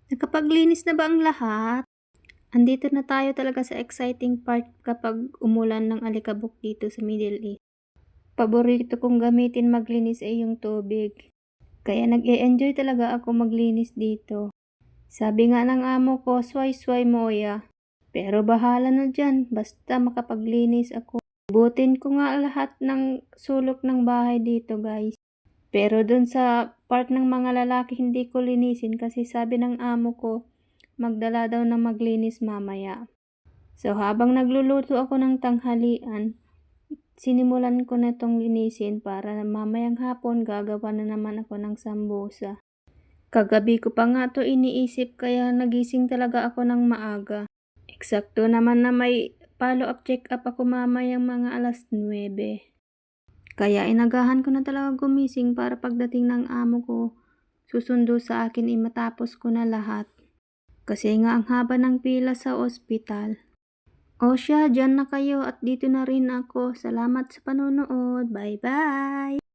Nakapaglinis na ba ang lahat? Andito na tayo talaga sa exciting part kapag umulan ng alikabok dito sa Middle East. Paborito kong gamitin maglinis ay yung tubig. Kaya nag-e-enjoy talaga ako maglinis dito. Sabi nga ng amo ko, sway-sway moya. Pero bahala na dyan, basta makapaglinis ako. Butin ko nga lahat ng sulok ng bahay dito, guys. Pero dun sa part ng mga lalaki hindi ko linisin kasi sabi ng amo ko, magdala daw na maglinis mamaya. So habang nagluluto ako ng tanghalian, sinimulan ko na itong linisin para mamayang hapon gagawa na naman ako ng sambusa. Kagabi ko pa nga to iniisip kaya nagising talaga ako ng maaga. Eksakto naman na may follow-up check-up ako mamayang mga alas 9. Kaya inagahan ko na talaga gumising para pagdating ng amo ko, susundo sa akin matapos ko na lahat. Kasi nga ang haba ng pila sa ospital. O siya, dyan na kayo at dito na rin ako. Salamat sa panonood. Bye-bye!